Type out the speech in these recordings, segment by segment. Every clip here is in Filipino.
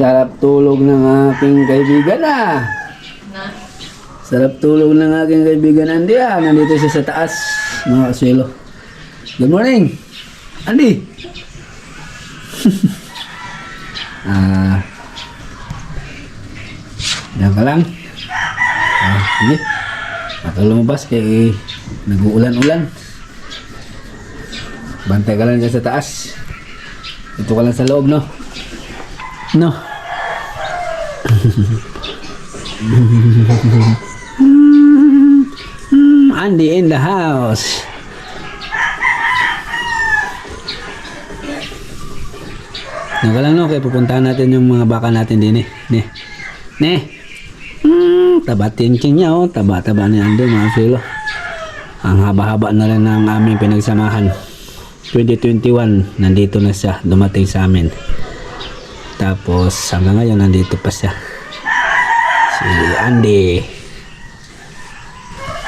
Sarap tulog ng aking kaibigan Sarap tulog ng aking kaibigan Andy Nandito siya sa taas, mga kaswelo. Good morning, Andy. Diyan ka lang. Sige. Baka lumabas kaya nag-uulan-ulan. Bantay ka lang dyan sa taas. Ito ka lang sa loob, no? No. Andy in the house. Naka lang, no? Kaya pupuntahan natin yung mga baka natin din Ne. Taba tinking niya, oh. Taba-taba ni Andy, mga silo. Ang haba-haba na rin ng aming pinagsamahan. 2021, nandito na siya. Dumating sa amin. Tapos, hanggang ngayon, nandito pa siya. Si Andy.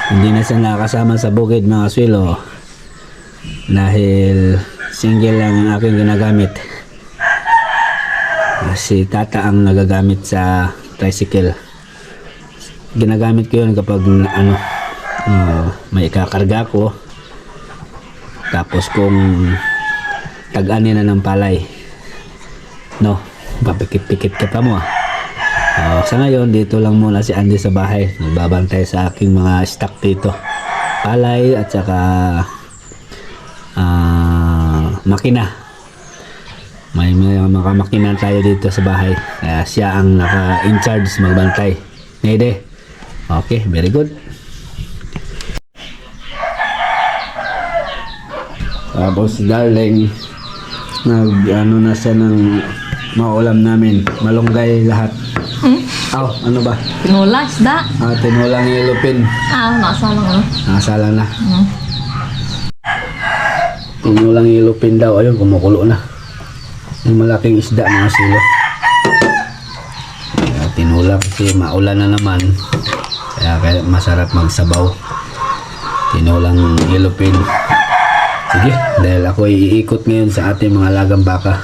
Hindi na siya nakasama sa bukid, mga silo. Dahil single lang ang aking ginagamit. Si tata ang nagagamit sa tricycle. Ginagamit ko yun kapag may kakarga ko. Tapos kung tag-ani na ng palay, no, papikit-pikit ka pa mo sa ngayon, dito lang muna si Andy sa bahay. Nagbabantay sa aking mga stock dito, palay at saka makina. May mga makina tayo dito sa bahay. Kaya siya ang naka-in charge magbantay. Nede. Okay, very good. Tapos darling, na siya ng maulam namin. Malunggay lahat. Ano ba? Tinola, isda. Tinolang ilupin. Nasalang Nasalang na. Tinolang ilupin daw. Ayun, kumukulo na. Yung malaking isda, mga silo. Tinula kasi maulan na naman. Kaya masarap magsabaw. Tinulang ilupin. Sige, dahil ako iikot ngayon sa ating mga alagang baka.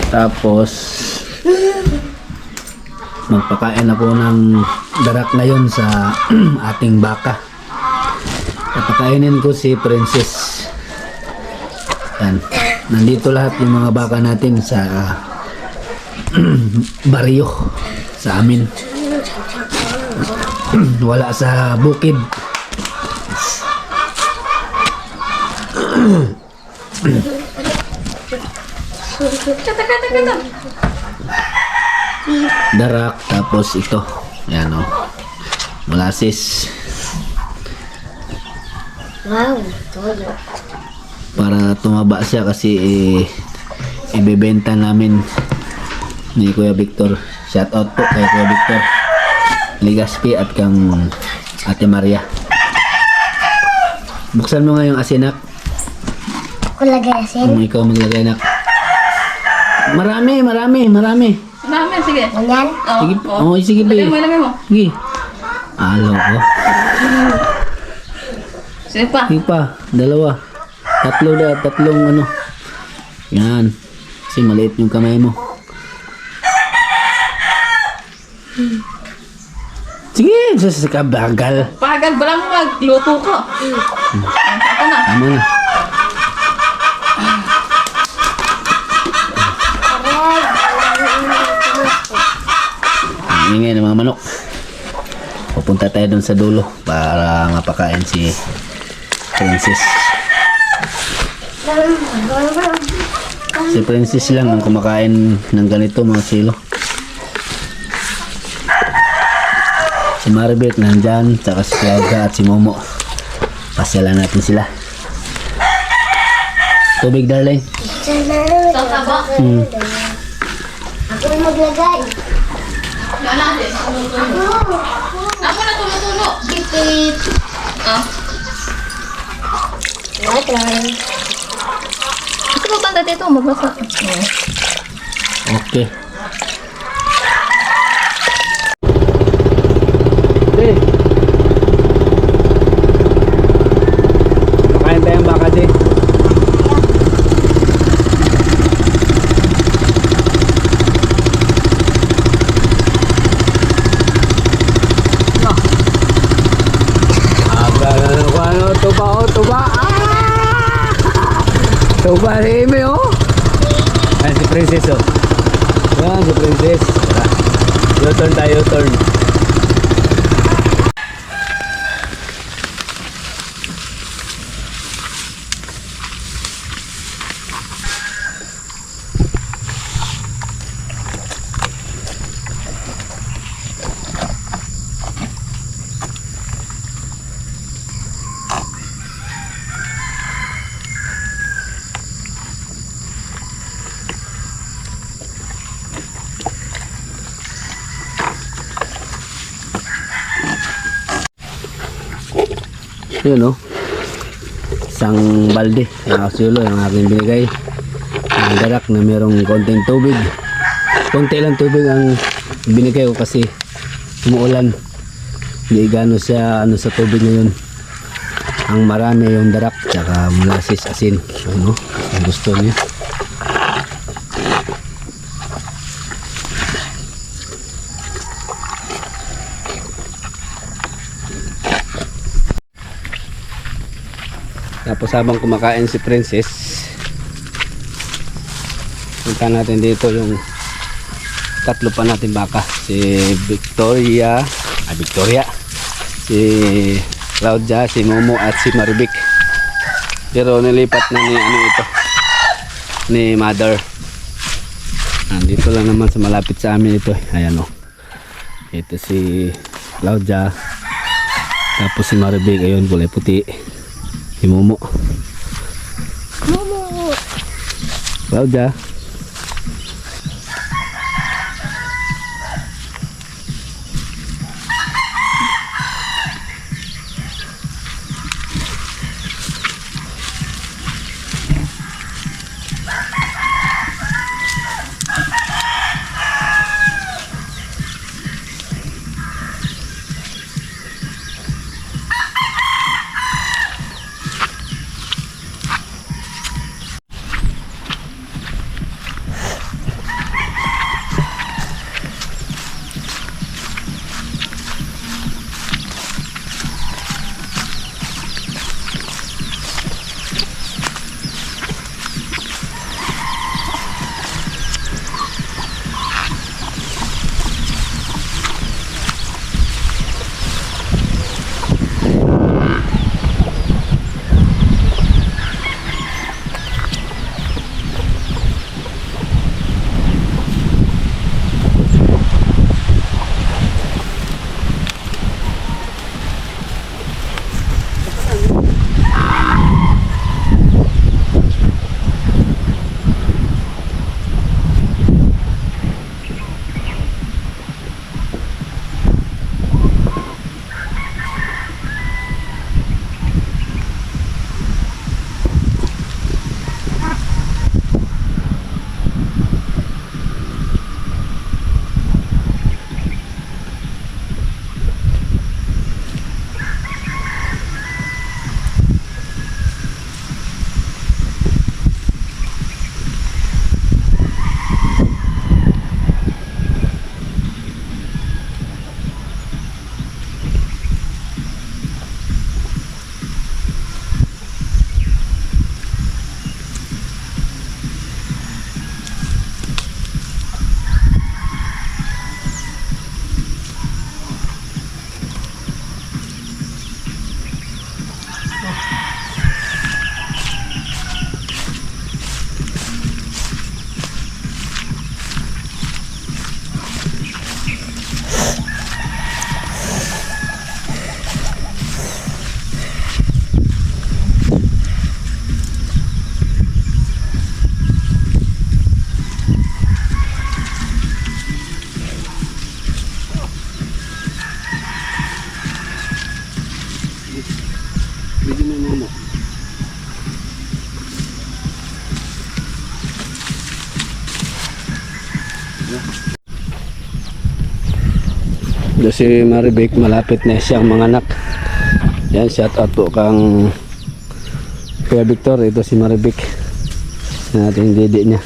Tapos magpakain ako ng darak ngayon sa ating baka. Papakainin ko si Princess. Yan. Nandito lahat yung mga baka natin sa baryo sa amin. Wala sa bukid. Darak, tapos ito. Yan, o. Molasses. Wow, todo. Para tumaba siya kasi ibebenta namin ni Kuya Victor. Shout out po kay Kuya Victor Ligaspi at kang Ate Maria. Buksan mo nga yung asinak. Ako lagay asin. Ikaw maglagay, anak. Marami. Marami, sige. Ganyan. Sige, sige ba? Lagay mo. Sige. Alo ko. Sige pa. Sige pa, dalawa. Tatlong ano. Yan. Kasi maliit yung kamay mo. Sige, bagal. Bagal ba lang magluto ko? Ito na. Tama na. Ang ingay ng mga manok. Pupunta tayo dun sa dulo para mapakain si Princess. Si Princess lang ang kumakain ng ganito, mga silo. Si Maribeth nandyan, saka si Claudia at si Momo. Pasyalan natin sila. Tubig, darling. Sa taba. Ako yung maglagay. Ako na tumutulo. Pipit. Water. Ito ba banda dito? Magbasa. Okay. Kain tayong baka, Jay. Ubari mo oh. Ayan si Princess oh. Ayan si Princess. Tara. U-turn tayo, U-turn. Yun oh. Isang balde na kasulo yung aking binigay. Ang darak na merong konting tubig. Konti lang tubig ang binigay ko kasi umuulan. Hindi gano siya ano sa tubig ngayon. Ang marami yung darak tsaka molasses asin. Ano? Ang gusto niya. Tapos habang kumakain si Princess, punta natin dito yung tatlo pa natin baka. Si Victoria, si Claudia, si Momo at si Maribik. Pero nilipat na ni ano ito, ni Mother. Dito lang naman sa malapit sa amin ito. Ayan o. Ito si Claudia. Tapos si Maribik, ayun kulay puti. Si Momo. Claudia. Si Maribik malapit na siyang manganak. Yan, shout out po kang Kuya Victor. Ito si Maribik na ating didi niya.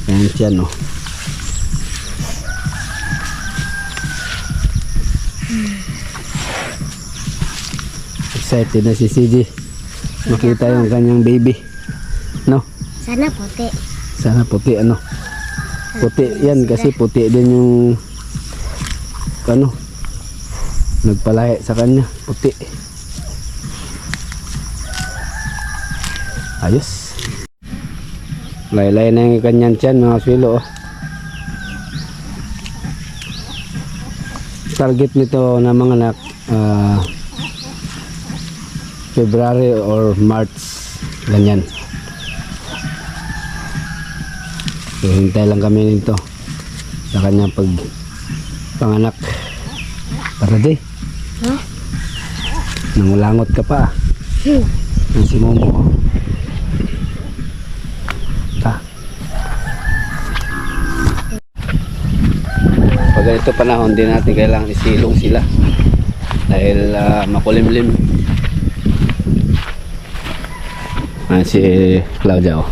Ayan siya no. Excited na si CJ. Makita yung kanyang baby. No? Sana puti. Sana puti ano. Puti yan kasi puti din yung ano nagpalahi sa kanya. Puti. Ayos. Laylay na yung kanyang tiyan mga swilo. Oh. Target nito na mga anak February or March ganyan. So, hintay lang kami nito sa kanyang panganak. Para di Huh? nangulangot ka pa. Ang si Momo. Ta. Pag ganito panahon din natin kailangan isilong sila dahil makulimlim. Si Claudia oh.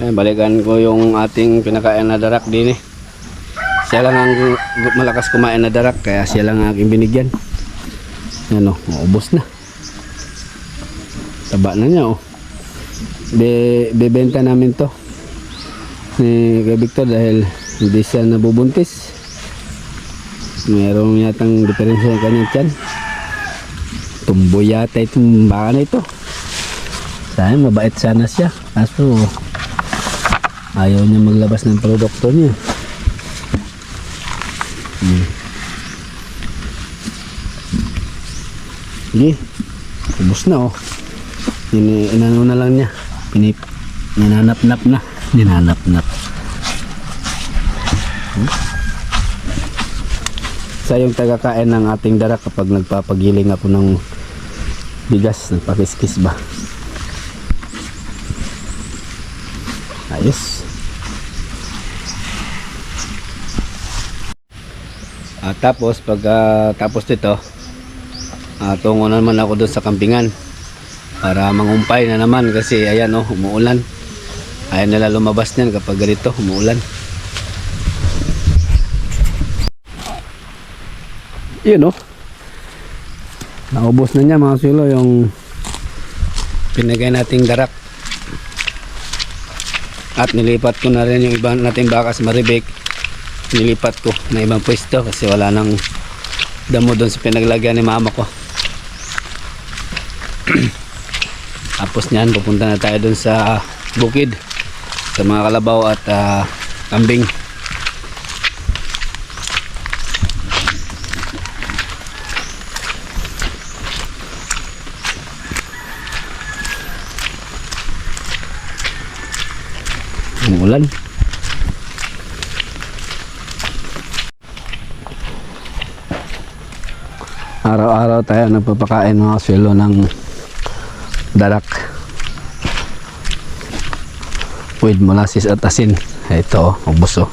Ayan, balikan ko yung ating pinakain na darak din eh. Siya lang ang malakas kumain na darak kaya siya lang ang aking binigyan. Yan o, maubos na. Taba na niya o. Bebenta namin to ni kay Victor dahil hindi siya nabubuntis. Mayroong yatang diferensya yung kanyang tiyan. Tumboy yata itong baka na ito. Sayang mabait sana siya. Kaso ayaw niya maglabas ng produkto niya. Sige, ubos na oh. Inano na lang niya. Ninanap-nap na. Ninanap-nap. Sa yung tagakain ng ating darak kapag nagpapagiling ako ng bigas, nagpakiskis ba. Ayos. Tapos pag tapos nito tungo na naman ako doon sa kampingan para mangumpay na naman kasi ayan oh, umuulan. Ayaw nila lumabas niyan kapag ganito umuulan. Yun oh, naubos na niya mga silo yung pinagay nating darak. At nilipat ko na rin yung iba nating baka sa Maribek. Nilipat ko na ibang pwesto kasi wala nang damo doon sa pinaglagyan ni mama ko. Tapos niyan pupunta na tayo doon sa bukid sa mga kalabaw at kambing. Umulan. Araw-araw tayo nagpapakain mga swelo ng darak with molasses at asin. Ito ubos oh.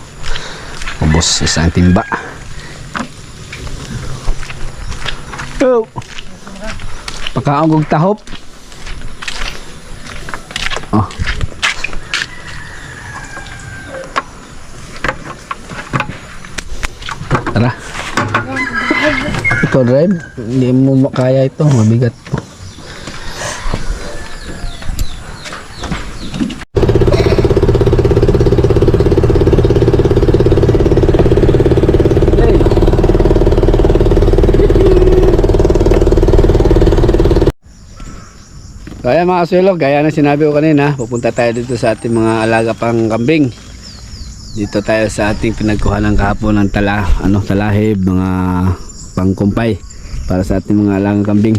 Ubos isang timba. Oh. Pakaong og tahop. Oh. Tara. Ikaw drive, hindi mo kaya ito, mabigat po. Kaya mga kasulog, gaya na sinabi ko kanina, pupunta tayo dito sa ating mga alaga pang kambing. Dito tayo sa ating pinagkuhanan kahapon ng talahib, mga pangkumpay para sa ating mga alagang kambing.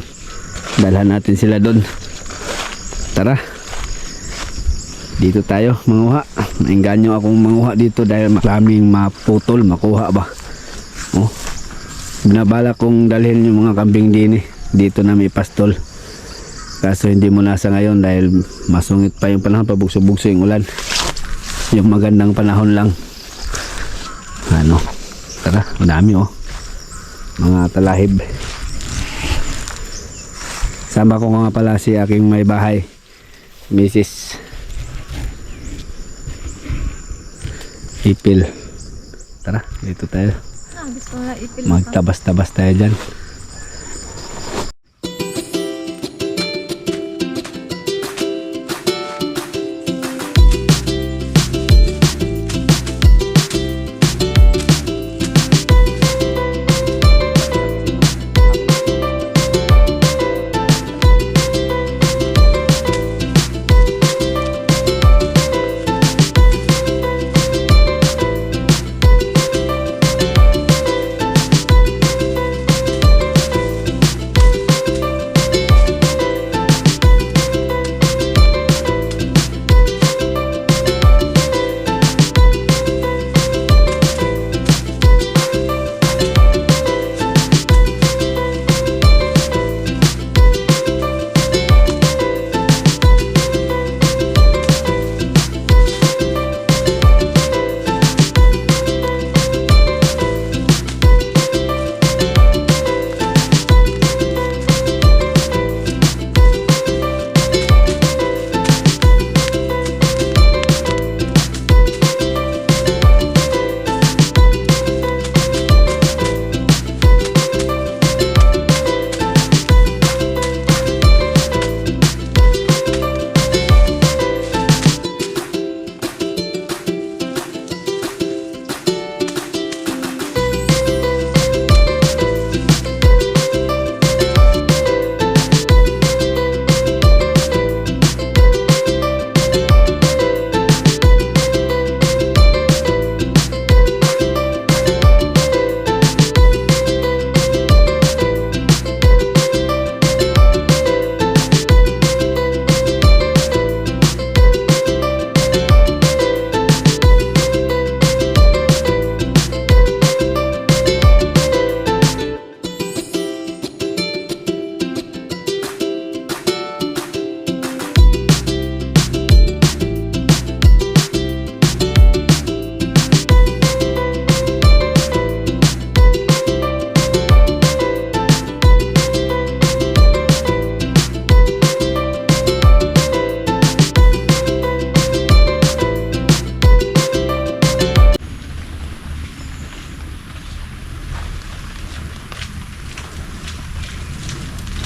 Dalhan natin sila doon. Tara, dito tayo manguha. Nainganyo akong manguha dito dahil maraming maputol, makuha ba. Oh, binabala kong dalhin yung mga kambing din dito na may pastol. Kaso hindi mo nasa ngayon dahil masungit pa yung panahon, pabugso-bugso yung ulan. Yung magandang panahon lang. Ano, tara, madami oh. Mga talahib. Sama ko nga pala si aking may bahay, Mrs. Ipil. Tara, dito tayo. Gusto na ipil. Magtabas-tabas tayo dyan.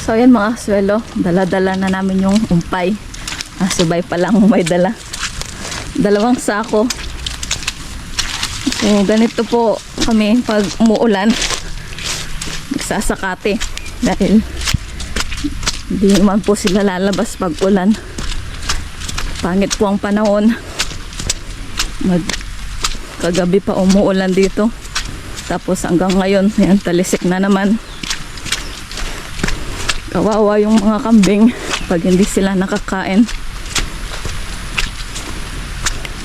So ayan mga swelo, dala-dala na namin yung umpay. Subay pa lang may dala. 2 sako. So ganito po kami pag umuulan. Nagsasakate. Dahil hindi naman po sila lalabas pag ulan. Pangit po ang panahon. Kagabi pa umuulan dito. Tapos hanggang ngayon, yan, talisik na naman. Kawawa yung mga kambing pag hindi sila nakakain.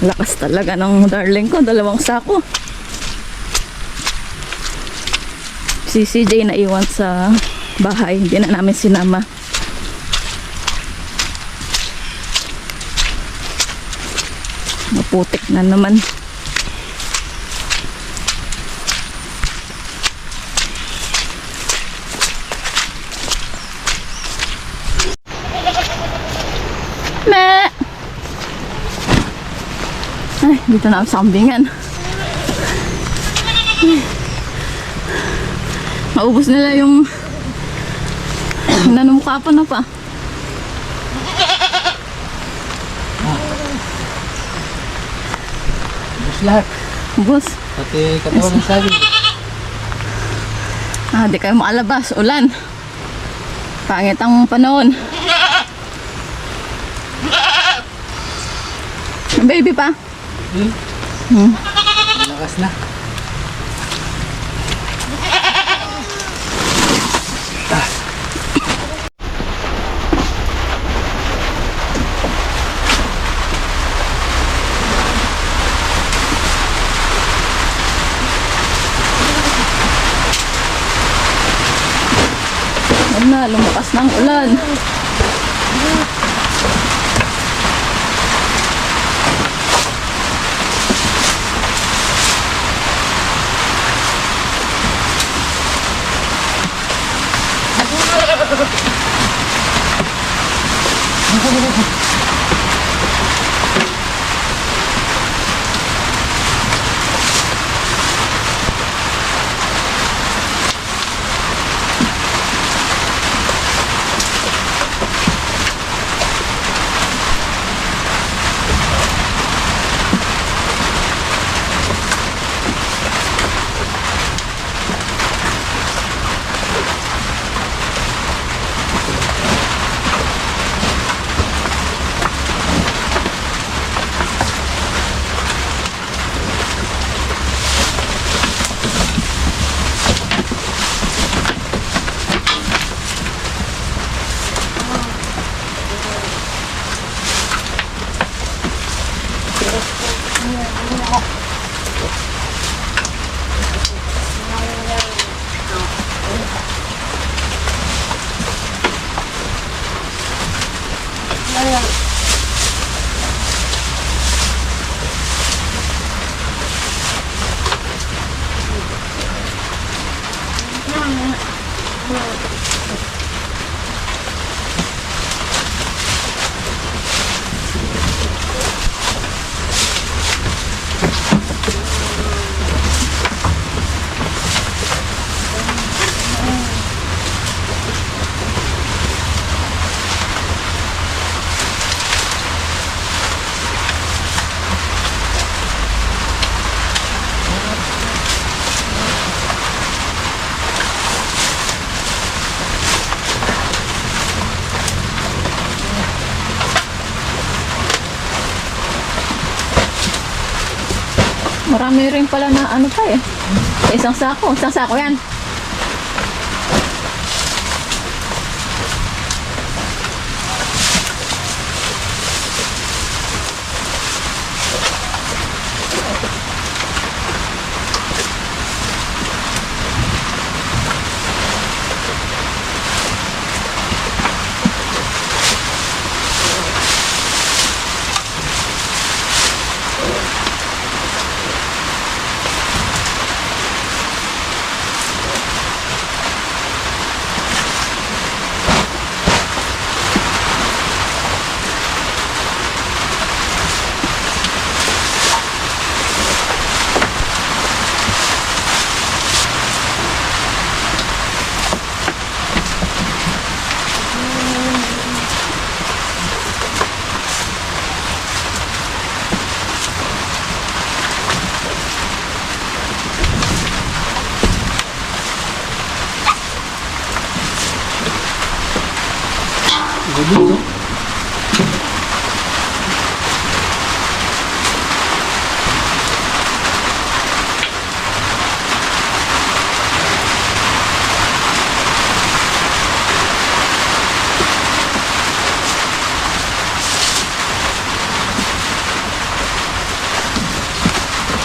Lakas talaga ng darling ko, 2 sako. Si CJ naiwan sa bahay, hindi na namin sinama. Maputik na naman. Ay, dito na ang sambingan. Maubos nila yung nanumukha na pa. Ubus lahat. Ubos. Pati katawan ng sabi. Di kayo makalabas. Ulan. Pangit ang panahon. Baby pa. Lakas na. Ayan na, lumakas na ang ulan. marami rin pala na ano pa eh. Isang sako yan.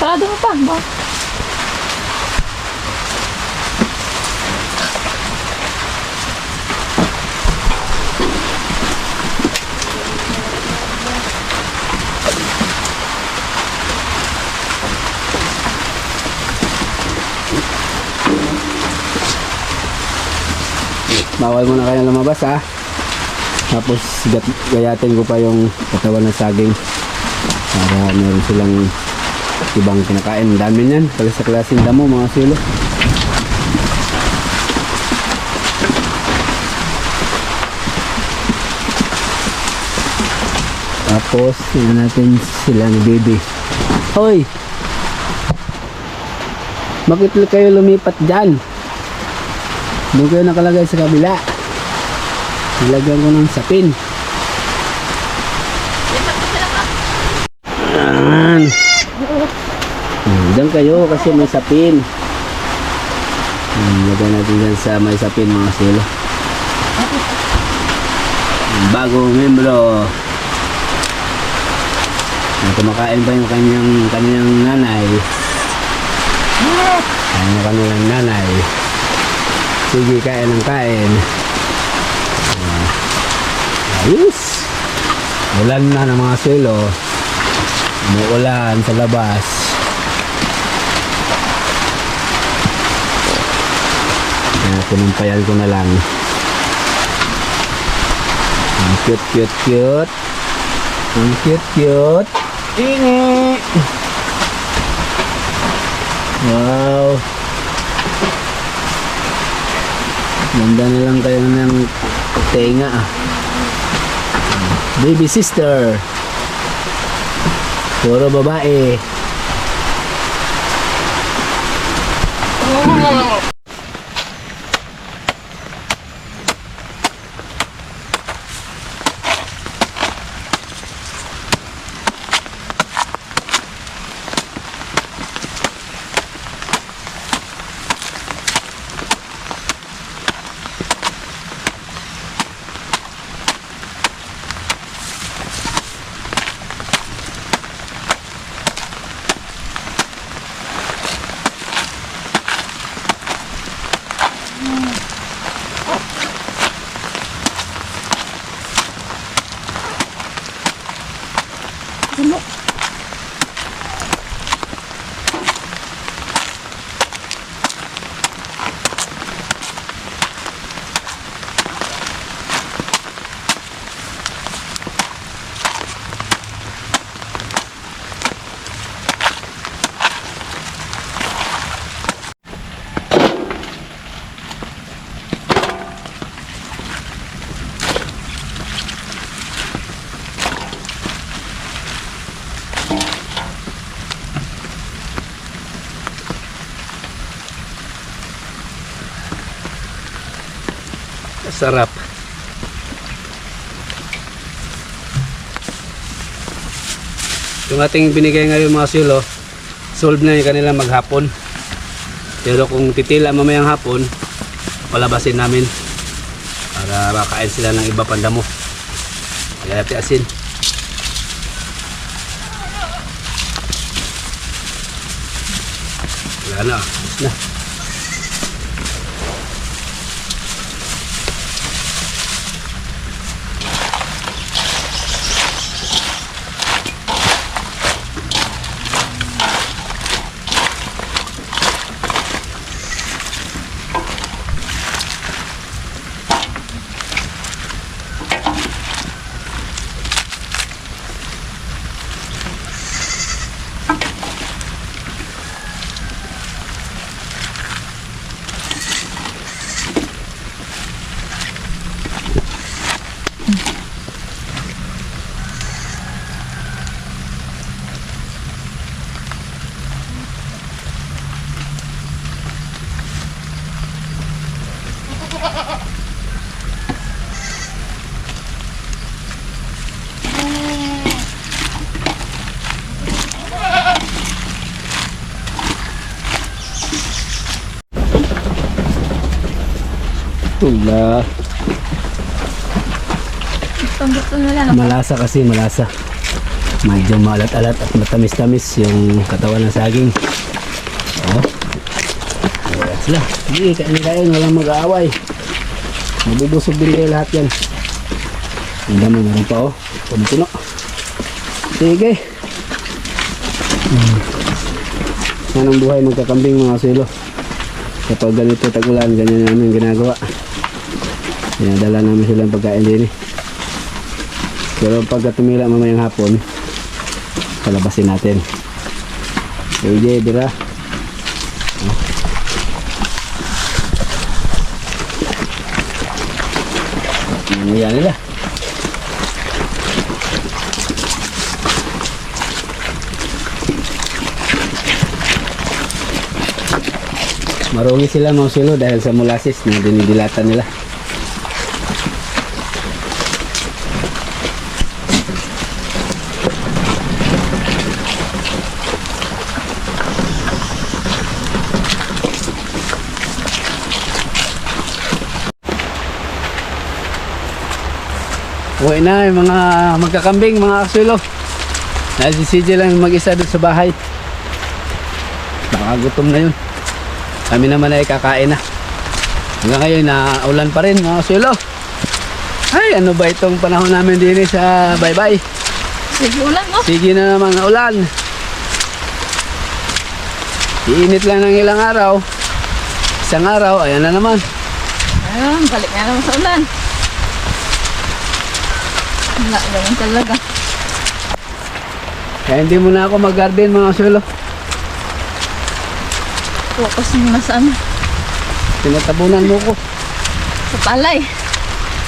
Sarado mo pa. Bawal muna kayo lumabas ha. Tapos gayatin ko pa yung katawan ng saging para meron silang ibang kinakain. Dami niyan, sa klaseng damo mga silo. Tapos yun natin silang baby. Hoy! Bakit kayo lumipat dyan? Doon kayo nakalagay sa kabila. Nilagyan ko ng sapin. Ayan. Diyan kayo kasi may sapin. Lagyan natin dyan sa may sapin mga silo. Bagong membro. Kumakain pa yung kanyang nanay. Yung kanilang nanay. Sige, kain ng kain. Ayos. Ulan na ng mga silo. Umuulan sa labas. Pinumpayan ko na lang. Ang cute. Ang cute. Ini. Wow. Ganda na lang kayo ng tenga ah. Baby sister. Puro babae. Sarap. Yung ating binigay ngayon mga silo, solve na yung kanila maghapon. Pero kung titila mamayang hapon, palabasin namin para makain sila ng iba pang damo. Kaya natin asin. Wala na, ayos na. Wala. Gusto nila na. Malasa kasi, malasa. Medyo maalat-alat at matamis-tamis yung katawan ng saging. Oh. Ayan sila. Hindi, kain-kain. Walang mag-aaway. Mabubusog din kayo lahat yan. Ang dami, meron pa oh. Puno-puno. Sige. Yan ang buhay magkakambing mga silo. Kapag ganito tag-ulan, ganyan namin ginagawa. Dinadala namin silang pagkain din eh. Pero pagka tumila mamayang hapon, palabasin natin. Sige, dira. Ano yan nila? Marungi sila mga silo dahil sa molasses na dinidilatan nila. Uwi na yung mga magkakambing, mga kasulo. Si CJ lang mag-isa doon sa bahay. Baka gutom na yun. Kami naman ay kakain na. Hanggang ngayon na ulan pa rin mga kasulo. Ay, ano ba itong panahon namin din sa bye-bye? Sige ulan mo. Sige na naman na ulan. Iinit lang ng ilang araw. Isang araw, ayan na naman. Ayun, balik nga naman sa ulan. Wala, ganun talaga. Kaya hindi mo na ako mag-garden mga kasulo. Focus muna sa ano, Tinatabunan mo ko. sa palay.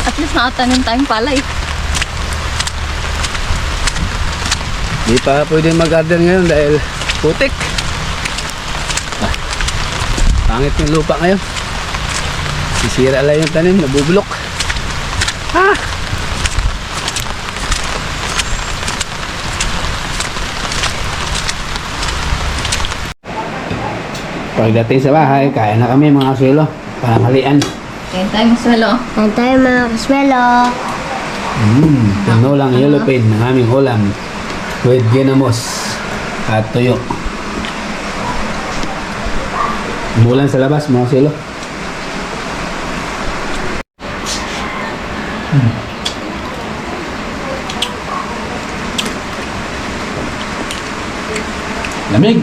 At least nakatanim tayong palay. Di pa pwede mag-garden ngayon dahil putik. Pangit yung lupa ngayon. Sisira lang yung tanim, nabubulok. Pagdating sa bahay, kain na kami mga kasulo. Panghalian. Kain tayo maswelo. Kain tayo mga kaswelo. Puno lang yellow pain ng aming ulam with ginamos at tuyo. Umulan sa labas mga kasulo. Lamig.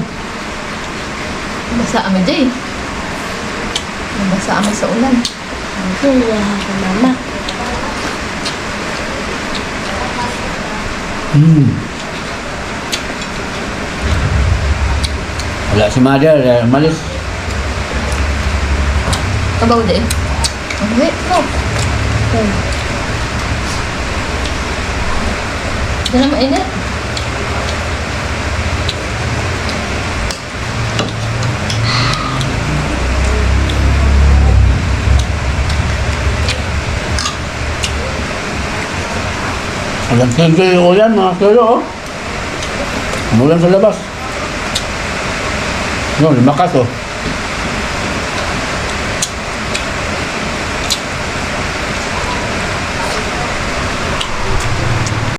Basa kami dyan. Basa kami sa ulan. Hindi ako mama. Wala si mother, malis. Kabaw dyan. Wait, no. Diyan na mainit. Alam tingin yung ulan mga kasulo oh. Umulan sa labas. Yun, lumakas oh.